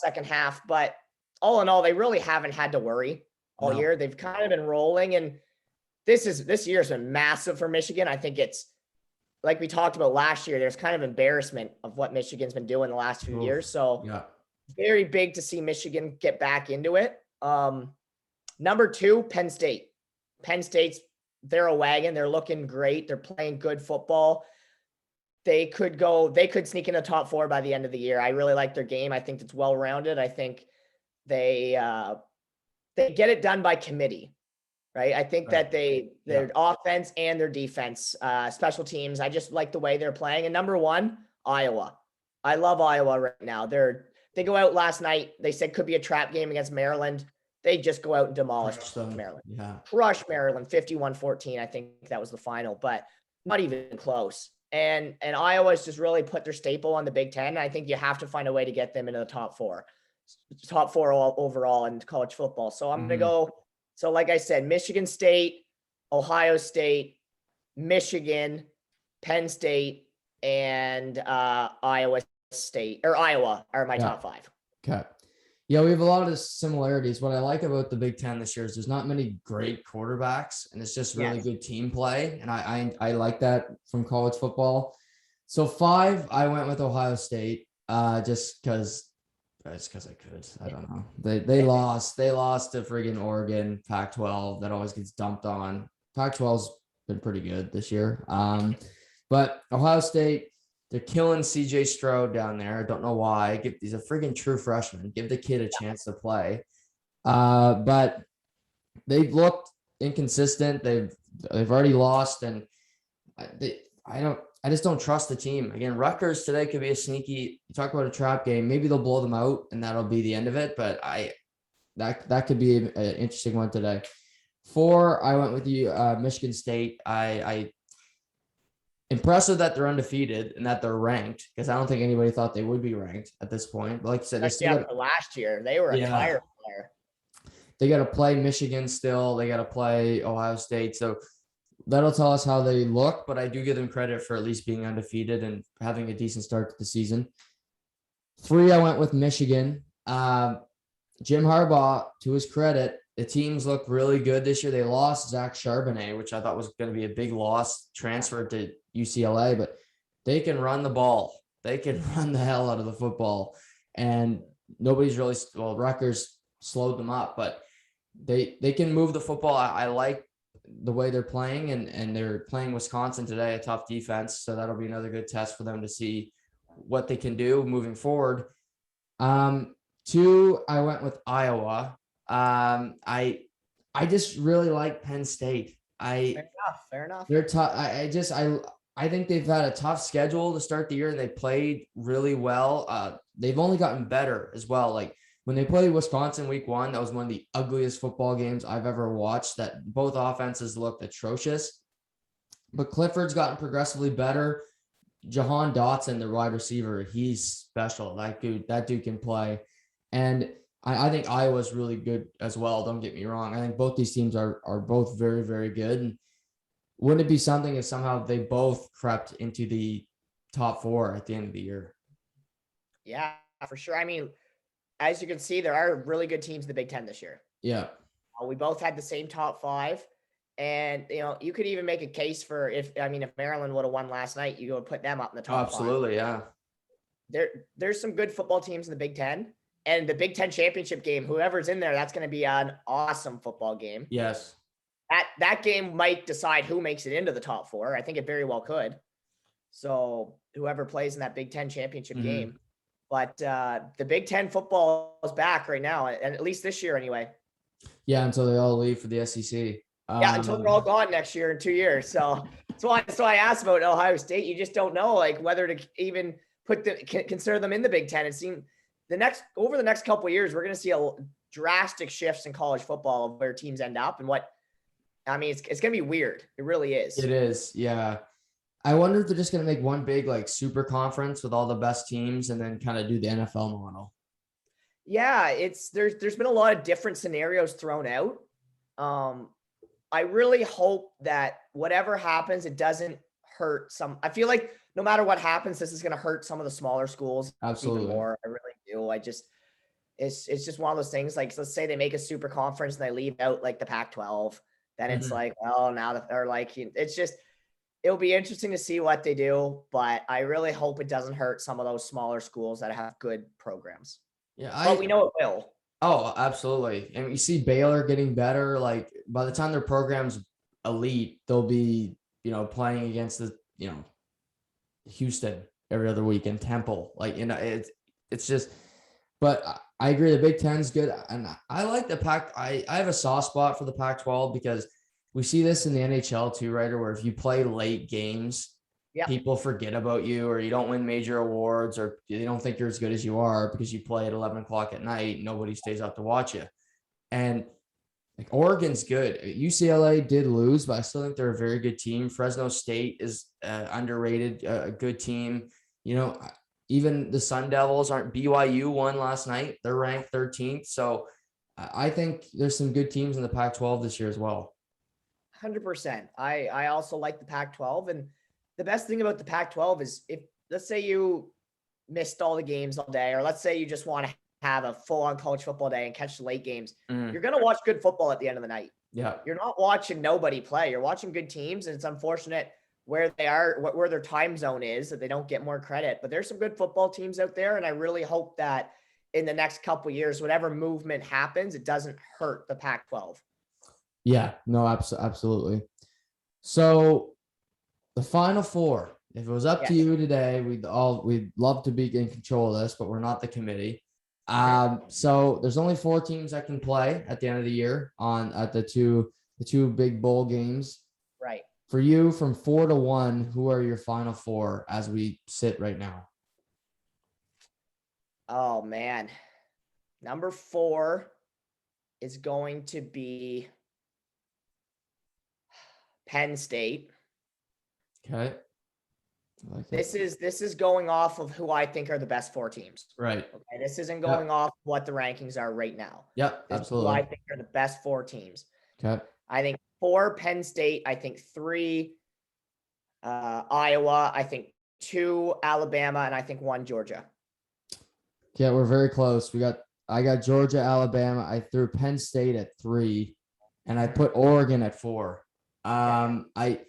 second half. But all in all, they really haven't had to worry all year. They've kind of been rolling. And this year's been massive for Michigan. I think it's, like we talked about last year, there's kind of embarrassment of what Michigan's been doing the last few years. So very big to see Michigan get back into it. Number 2, Penn State. Penn State's, they're a wagon. They're looking great. They're playing good football. They could sneak in the top 4 by the end of the year. I really like their game. I think it's well-rounded. I think they get it done by committee. Right. I think that their offense and their defense, special teams, I just like the way they're playing. And number 1, Iowa. I love Iowa right now. They go out last night. They said could be a trap game against Maryland. They just go out and demolish Maryland. Yeah. Crush Maryland 51-14. I think that was the final, but not even close. And Iowa's just really put their staple on the Big Ten. I think you have to find a way to get them into the top 4 overall in college football. So I'm going to go. So like I said, Michigan State, Ohio State, Michigan, Penn State, and Iowa are my top 5. Okay. Yeah, we have a lot of similarities. What I like about the Big Ten this year is there's not many great quarterbacks, and it's just really good team play. And I like that from college football. So 5, I went with Ohio State, just because I could. I don't know. They lost. They lost to friggin' Oregon, Pac-12. That always gets dumped on. Pac-12's been pretty good this year. But Ohio State, they're killing CJ Stroud down there. I don't know why. He's a friggin' true freshman. Give the kid a chance to play. But they've looked inconsistent. They've already lost, and I just don't trust the team. Again, Rutgers today could be a sneaky, you talk about a trap game. Maybe they'll blow them out and that'll be the end of it. But that could be an interesting one today. 4, I went with you, Michigan State. I impressive that they're undefeated and that they're ranked, because I don't think anybody thought they would be ranked at this point. But like you said, last year, they were a tire player. They got to play Michigan still. They got to play Ohio State. So that'll tell us how they look, but I do give them credit for at least being undefeated and having a decent start to the season. 3, I went with Michigan. Jim Harbaugh, to his credit, the teams look really good this year. They lost Zach Charbonnet, which I thought was going to be a big loss, transferred to UCLA, but they can run the ball. They can run the hell out of the football. And nobody's really, Rutgers slowed them up, but they can move the football. I like the way they're playing, and they're playing Wisconsin today, a tough defense. So that'll be another good test for them to see what they can do moving forward. Two, I went with Iowa. I just really like Penn State. Fair enough. They're tough. I think they've had a tough schedule to start the year, and they played really well. They've only gotten better as well. Like when they played Wisconsin week 1, that was one of the ugliest football games I've ever watched. That both offenses looked atrocious. But Clifford's gotten progressively better. Jahan Dotson, the wide receiver, he's special. That dude can play. And I think Iowa's really good as well. Don't get me wrong. I think both these teams are both very, very good. And wouldn't it be something if somehow they both crept into the top 4 at the end of the year? Yeah, for sure. I mean, as you can see, there are really good teams in the Big Ten this year. Yeah. We both had the same top 5. And, you could even make a case for if Maryland would have won last night, you would put them up in the top 5. Absolutely, yeah. There's some good football teams in the Big Ten. And the Big Ten championship game, whoever's in there, that's going to be an awesome football game. Yes. That game might decide who makes it into the top 4. I think it very well could. So whoever plays in that Big Ten championship game. But the Big Ten football is back right now, and at least this year anyway. Yeah, until they all leave for the SEC. Until they're all gone next year in 2 years. So that's why I asked about Ohio State. You just don't know like whether to even consider them in the Big Ten. It seemed over the next couple of years, we're going to see a drastic shifts in college football of where teams end up and it's going to be weird. It really is. It is. Yeah. I wonder if they're just going to make one big like super conference with all the best teams and then kind of do the NFL model. Yeah, there's been a lot of different scenarios thrown out. I really hope that whatever happens, it doesn't hurt some. I feel like no matter what happens, this is going to hurt some of the smaller schools. Absolutely. Even more. I really do. It's just one of those things. Like, let's say they make a super conference and they leave out like the Pac-12. Then it's like, well, now that they're like, it'll be interesting to see what they do, but I really hope it doesn't hurt some of those smaller schools that have good programs. Yeah. But we know it will. Oh, absolutely. And you see Baylor getting better. Like by the time their program's elite, they'll be, playing against Houston every other week and Temple. Like, it's just, but I agree. The Big Ten's good. And I like the Pac. I have a soft spot for the Pac-12 because we see this in the NHL too, right? Or where if you play late games, people forget about you, or you don't win major awards, or they don't think you're as good as you are because you play at 11 o'clock at night. Nobody stays up to watch you. And like Oregon's good. UCLA did lose, but I still think they're a very good team. Fresno State is underrated, a good team. Even the Sun Devils aren't. BYU won last night. They're ranked 13th. So I think there's some good teams in the Pac-12 this year as well. 100%. I also like the Pac-12, and the best thing about the Pac-12 is if, let's say you missed all the games all day, or let's say you just want to have a full-on college football day and catch the late games, you're going to watch good football at the end of the night. Yeah. You're not watching nobody play. You're watching good teams, and it's unfortunate where they are, where their time zone is, that they don't get more credit. But there's some good football teams out there, and I really hope that in the next couple of years, whatever movement happens, it doesn't hurt the Pac-12. Yeah, no, absolutely. So the Final Four, if it was up to you today, we'd love to be in control of this, but we're not the committee. So there's only 4 teams that can play at the end of the year at the two big bowl games. Right. For you, from 4 to 1, who are your Final Four as we sit right now? Oh man, number 4 is going to be Penn State. Okay. Like this is going off of who I think are the best 4 teams. Right. Okay. This isn't going off what the rankings are right now. Yep. Absolutely. Who I think are the best 4 teams. Okay. I think 4 Penn State. I think 3 Iowa. I think 2 Alabama, and I think 1 Georgia. Yeah, we're very close. I got Georgia, Alabama. I threw Penn State at 3, and I put Oregon at 4. I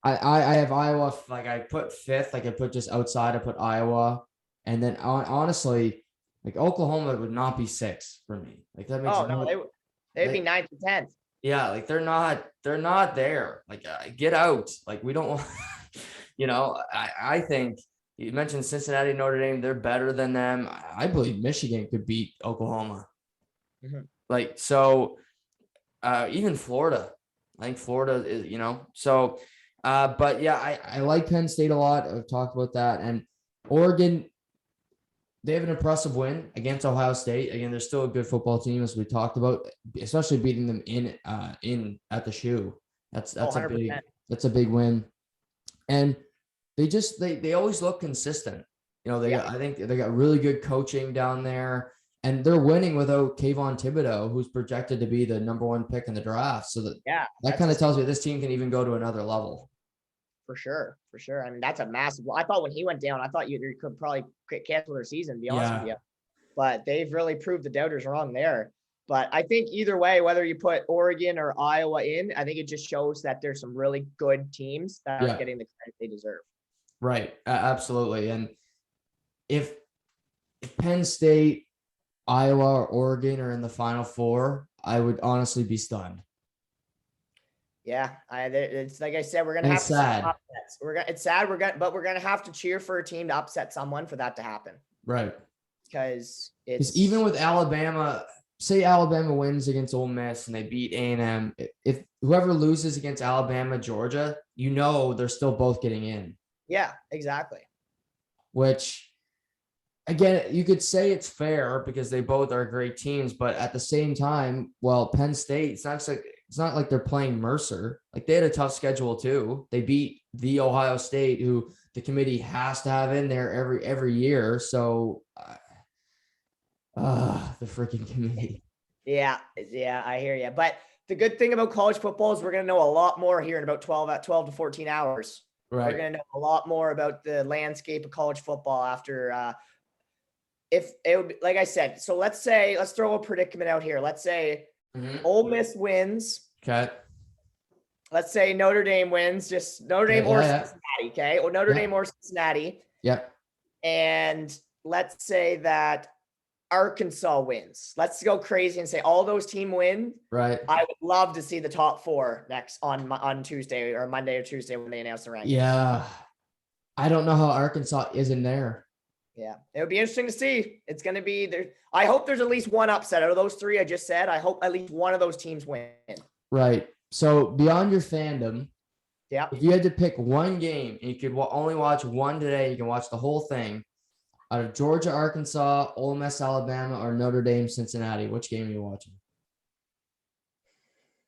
have Iowa, like I put 5th, like I put just outside, I put Iowa. And then honestly, like Oklahoma would not be 6 for me. Like that makes they'd be 9th to 10th. Yeah, like they're not there. Like get out. Like we don't want, I think You mentioned Cincinnati, Notre Dame. They're better than them. I believe Michigan could beat Oklahoma. Mhm. Like, so even Florida. I think Florida is, so, but yeah, I like Penn State a lot. I've talked about that. And Oregon, they have an impressive win against Ohio State. Again, they're still a good football team, as we talked about, especially beating them in at the shoe. That's Oh, a big 100%. win. And they always look consistent. Yeah. I think they got really good coaching down there, and they're winning without Kayvon Thibodeau, who's projected to be the number 1 pick in the draft. So Yeah. that kind of tells me this team can even go to another level. For sure. For sure. I mean, that's a massive. I thought when he went down, I thought you could probably cancel their season, to be honest with you. But they've really proved the doubters wrong there. But I think either way, whether you put Oregon or Iowa in, I think it just shows that there's some really good teams that are getting the credit they deserve. Right. Absolutely. And if Penn State, Iowa, or Oregon are in the Final Four, I would honestly be stunned. Yeah, it's like I said, we're gonna have to see upsets. It's sad. But we're gonna have to cheer for a team to upset someone for that to happen. Right. Because it's even with Alabama, say Alabama wins against Ole Miss and they beat A&M. If whoever loses against Alabama, Georgia, they're still both getting in. Yeah, exactly. Which, again, you could say it's fair because they both are great teams, but at the same time, well, Penn State, it's not like they're playing Mercer. Like, they had a tough schedule too. They beat the Ohio State, who the committee has to have in there every year. So, the freaking committee. Yeah, I hear you. But the good thing about college football is we're going to know a lot more here in about 12 to 14 hours. Right. We're going to know a lot more about the landscape of college football after if it would be, like I said. So let's throw a predicament out here. Let's say Ole Miss wins. Okay. Let's say Notre Dame wins, just Notre Dame or Cincinnati. Okay. Or Notre Dame or Cincinnati. Yep. And let's say that Arkansas wins. Let's go crazy and say all those teams win. Right. I would love to see the top 4 next on Tuesday or Monday or Tuesday when they announce the rankings. Yeah. I don't know how Arkansas is in there. Yeah. It would be interesting to see. It's going to be there. I hope there's at least one upset out of those 3 I just said. I hope at least one of those teams win. Right. So beyond your fandom, yeah, if you had to pick one game and you could only watch one today, you can watch the whole thing. Out of Georgia, Arkansas, Ole Miss, Alabama, or Notre Dame, Cincinnati, which game are you watching?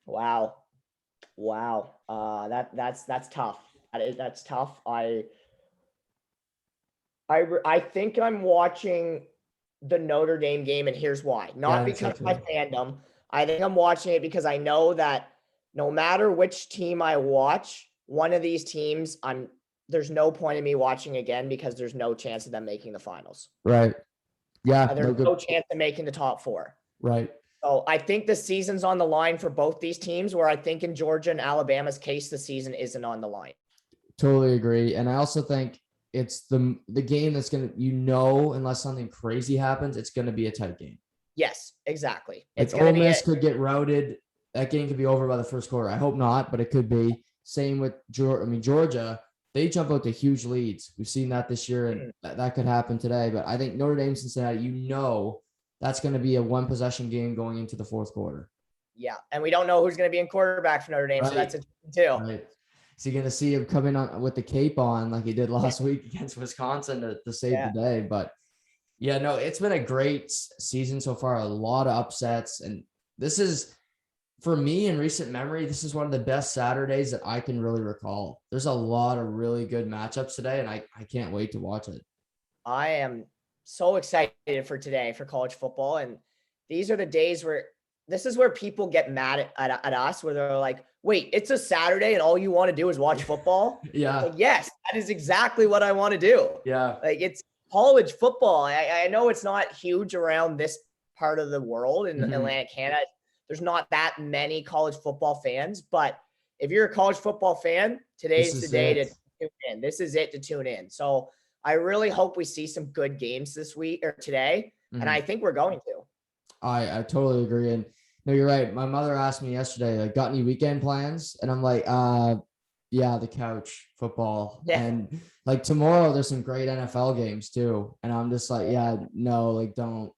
Wow. That's tough. That's tough. I think I'm watching the Notre Dame game, and here's why. Not because of my fandom. I think I'm watching it because I know that no matter which team I watch, one of these teams, there's no point in me watching again because there's no chance of them making the finals. Right. Yeah. There's no chance of making the top 4. Right. So I think the season's on the line for both these teams, where I think in Georgia and Alabama's case, the season isn't on the line. Totally agree. And I also think it's the game that's going to, unless something crazy happens, it's going to be a tight game. Yes, exactly. It's Ole Miss could get routed. That game could be over by the first quarter. I hope not, but it could be. Same with Georgia. They jump out to huge leads. We've seen that this year, and that could happen today. But I think Notre Dame, Cincinnati, that's going to be a 1-possession game going into the fourth quarter. Yeah, and we don't know who's going to be in quarterback for Notre Dame, so that's interesting too. Right. Is he going to see him come in with the cape on like he did last week against Wisconsin to save the day? But yeah, no, it's been a great season so far. A lot of upsets, and this is, for me in recent memory, this is one of the best Saturdays that I can really recall. There's a lot of really good matchups today, and I can't wait to watch it. I am so excited for today for college football, and these are the days where this is where people get mad at us, where they're like, wait, it's a Saturday and all you want to do is watch football? Yeah. Like, yes, that is exactly what I want to do. Yeah. Like, it's college football. I know it's not huge around this part of the world in Atlantic Canada. There's not that many college football fans, but if you're a college football fan, today's the day to tune in. This is it to tune in. So I really hope we see some good games this week or today. And I think we're going to. I totally agree. And no, you're right. My mother asked me yesterday, like, got any weekend plans? And I'm like, Yeah, the couch football. Yeah. And like tomorrow there's some great NFL games too. And I'm just like, yeah, no, like don't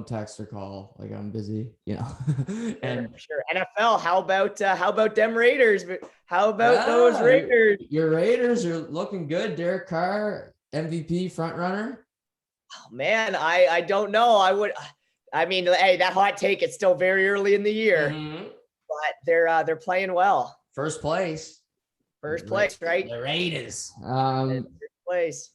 text or call. Like I'm busy, you know. And Sure. NFL, how about them Raiders? How about those yeah, Raiders? your Raiders are looking good. Derek Carr, MVP front runner. Oh, man, I don't know. I mean, hey, that hot take, it's still very early in the year, Mm-hmm. but they're playing well. First place. First place, right? The Raiders. First place.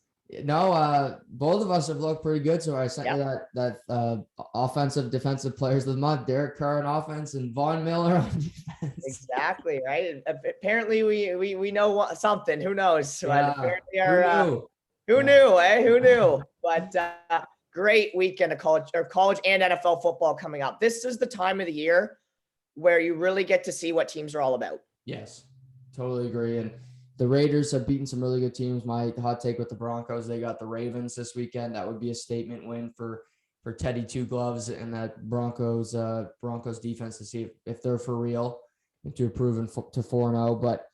No, both of us have looked pretty good. So I sent you that offensive defensive players of the month: Derek Carr on offense and Von Miller on defense. Exactly, right. Apparently, we know something. Who knows? Yeah. Apparently, Who knew? Who knew? But great weekend of college and NFL football coming up. This is the time of the year where you really get to see what teams are all about. Yes, totally agree. And the Raiders have beaten some really good teams. My hot take with the Broncos, they got the Ravens this weekend. That would be a statement win for Teddy Two Gloves and that Broncos defense to see if they're for real and to improve to 4-0. But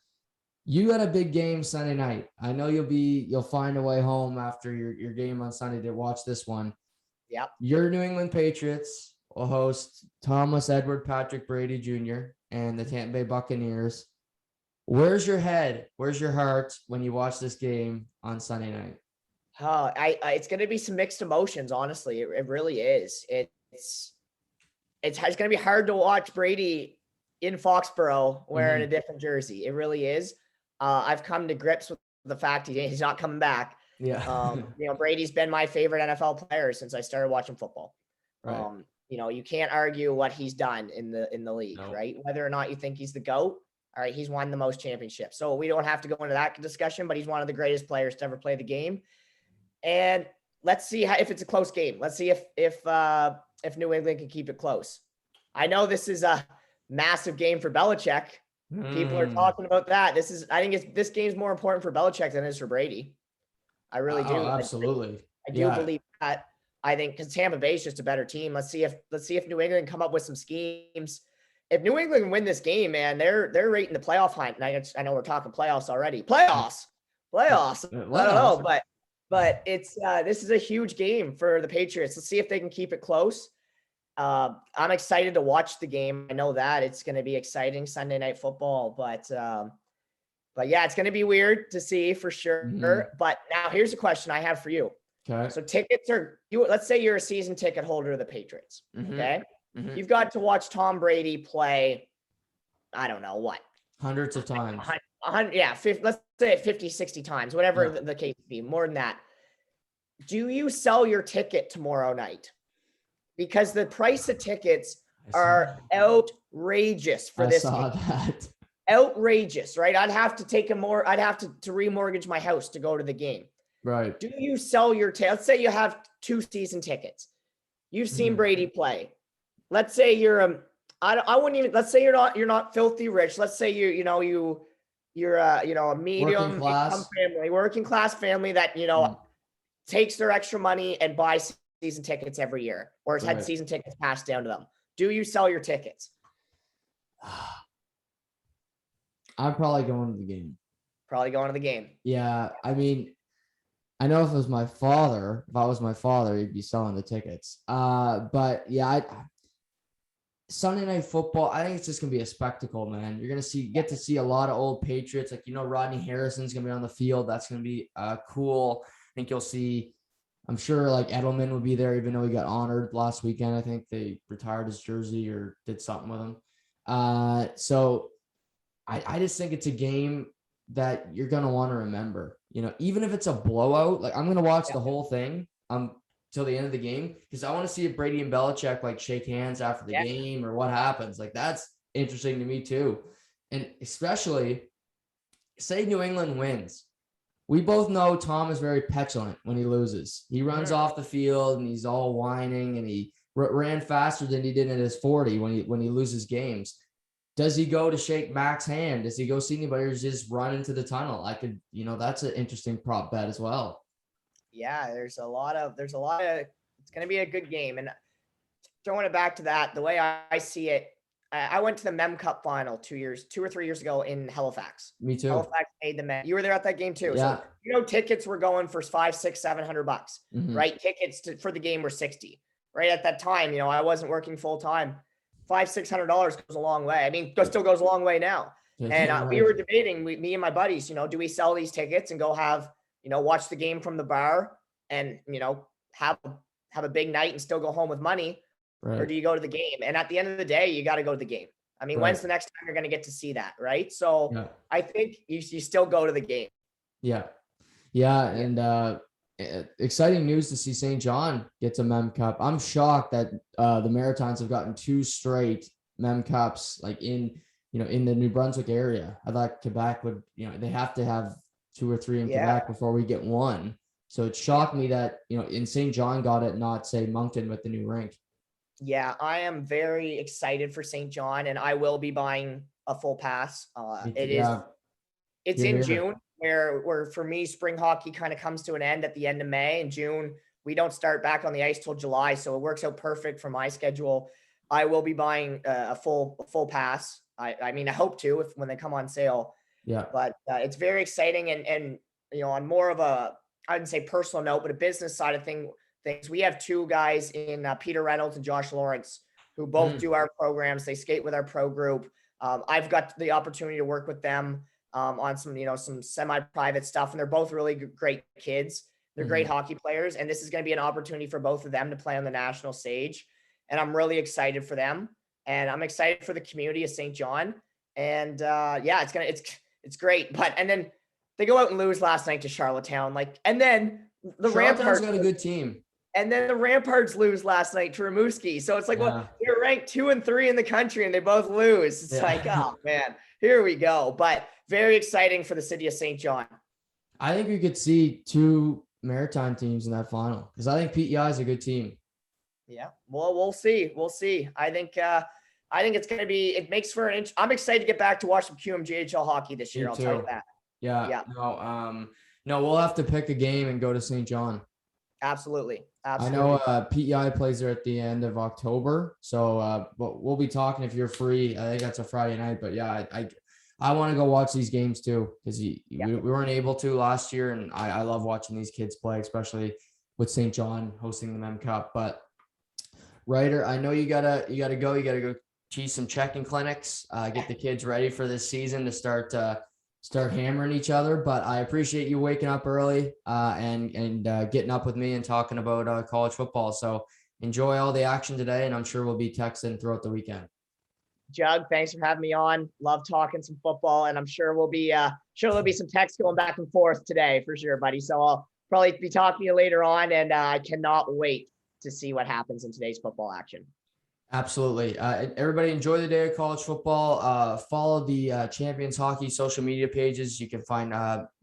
you got a big game Sunday night. I know you'll find a way home after your game on Sunday to watch this one. Yep. Your New England Patriots will host Thomas Edward Patrick Brady Jr. and the Tampa Bay Buccaneers. Where's your head? Where's your heart when you watch this game on Sunday night? Oh, it's going to be some mixed emotions. Honestly, it really is. It's going to be hard to watch Brady in Foxborough wearing a different jersey. It really is. I've come to grips with the fact he's not coming back. Yeah. Brady's been my favorite NFL player since I started watching football. Right. You can't argue what he's done in the league, right? Whether or not you think he's the GOAT. All right, he's won the most championships. So we don't have to go into that discussion, but he's one of the greatest players to ever play the game. And let's see if it's a close game. Let's see if New England can keep it close. I know this is a massive game for Belichick. People are talking about that. I think this game's more important for Belichick than it is for Brady. I really do. Absolutely. I do believe that. I think because Tampa Bay is just a better team. Let's see if New England come up with some schemes. If New England win this game, man, they're right in the playoff hunt. And I know we're talking playoffs already. Playoffs. I don't know, but it's this is a huge game for the Patriots. Let's see if they can keep it close. I'm excited to watch the game. I know that it's going to be exciting Sunday night football, but yeah, it's going to be weird to see for sure. Mm-hmm. But now here's a question I have for you. Okay. So tickets let's say you're a season ticket holder of the Patriots. Mm-hmm. Okay. Mm-hmm. You've got to watch Tom Brady play. I don't know what. Hundreds of times. 100, yeah. 50, let's say 50, 60 times, whatever the case be, more than that. Do you sell your ticket tomorrow night? Because the price of tickets are outrageous for this game. That. Outrageous, right? I'd have to remortgage my house to go to the game. Right. Do you sell your ticket? Let's say you have 2 season tickets. You've seen Brady play. Let's say let's say you're not filthy rich. Let's say you're a medium income family, working class family that, takes their extra money and buys season tickets every year, or has had season tickets passed down to them. Do you sell your tickets? I'm probably going to the game. Probably going to the game. Yeah. I mean, I know if I was my father, he'd be selling the tickets. But yeah, Sunday night football, I think it's just going to be a spectacle, man. You're going to get to see a lot of old Patriots. Like, Rodney Harrison's going to be on the field. That's going to be cool. I think you'll see, I'm sure like Edelman would be there, even though he got honored last weekend. I think they retired his jersey or did something with him. So I just think it's a game that you're going to want to remember, even if it's a blowout. Like, I'm going to watch the whole thing till the end of the game, because I want to see if Brady and Belichick like shake hands after the game or what happens. Like, that's interesting to me too. And especially say New England wins. We both know Tom is very petulant when he loses. He runs off the field and he's all whining, and he ran faster than he did in his 40 when he loses games. Does he go to shake Mac's hand? Does he go see anybody, or just run into the tunnel? That's an interesting prop bet as well. Yeah, there's a lot of, it's going to be a good game. And throwing it back to that, the way I see it, I went to the Mem Cup final 2 or 3 years ago in Halifax. Me too. Halifax made the Mem. You were there at that game too. Yeah. So, tickets were going for $500, $600, $700, Mhm. right? Tickets for the game were 60, right? At that time, I wasn't working full time. $500, $600 goes a long way. I mean, still goes a long way now. Yeah, And we were debating, me and my buddies, do we sell these tickets and go watch the game from the bar and, have a big night and still go home with money? right. Or do you go to the game? And at the end of the day, you got to go to the game. I mean, Right. when's the next time you're going to get to see that, right? So Yeah. I think you still go to the game. Yeah. Yeah. And exciting news to see St. John gets a Mem Cup. I'm shocked that the Maritimes have gotten 2 straight Mem Cups, like in the New Brunswick area. I thought Quebec would, they have to have 2 or 3 in Quebec before we get one. So it shocked me that, in St. John got it, not say Moncton with the new rink. Yeah, I am very excited for St. John, and I will be buying a full pass. It's in June, where for me, spring hockey kind of comes to an end at the end of May. In June, we don't start back on the ice till July, so it works out perfect for my schedule. I will be buying a full pass. I mean, I hope to when they come on sale. Yeah. But it's very exciting, and on more of I wouldn't say personal note, but a business side of things. We have 2 guys in Peter Reynolds and Josh Lawrence who both do our programs. They skate with our pro group. I've got the opportunity to work with them on some semi-private stuff, and they're both really great kids. They're great hockey players, and this is going to be an opportunity for both of them to play on the national stage. And I'm really excited for them, and I'm excited for the community of St. John. And it's great. And then they go out and lose last night to Charlottetown, and then the Ramparts got a good team. And then the Ramparts lose last night to Rimouski. So it's like, well, they're ranked 2 and 3 in the country and they both lose. It's like, oh man, here we go. But very exciting for the city of St. John. I think we could see 2 Maritime teams in that final because I think PEI is a good team. Yeah, well, we'll see. I think it's going to be. It makes for an. I'm excited to get back to watch some QMJHL hockey this year. I'll tell you that. Yeah. No, we'll have to pick a game and go to St. John. Absolutely. I know PEI plays there at the end of October, so but we'll be talking if you're free. I think that's a Friday night, but yeah, I want to go watch these games too because we weren't able to last year, and I love watching these kids play, especially with St. John hosting the Mem Cup. But Ryder, I know you gotta go cheese some checking clinics, get the kids ready for this season to start hammering each other. But I appreciate you waking up early and getting up with me and talking about college football. So enjoy all the action today, and I'm sure we'll be texting throughout the weekend. Jug, thanks for having me on. Love talking some football, and I'm sure there'll be some texts going back and forth today for sure, buddy. So I'll probably be talking to you later on, and I cannot wait to see what happens in today's football action. Absolutely. Everybody enjoy the day of college football. Follow the Champions Hockey social media pages. You can find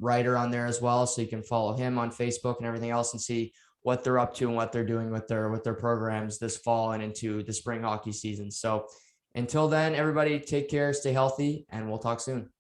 Ryder on there as well. So you can follow him on Facebook and everything else and see what they're up to and what they're doing with their programs this fall and into the spring hockey season. So until then, everybody take care, stay healthy, and we'll talk soon.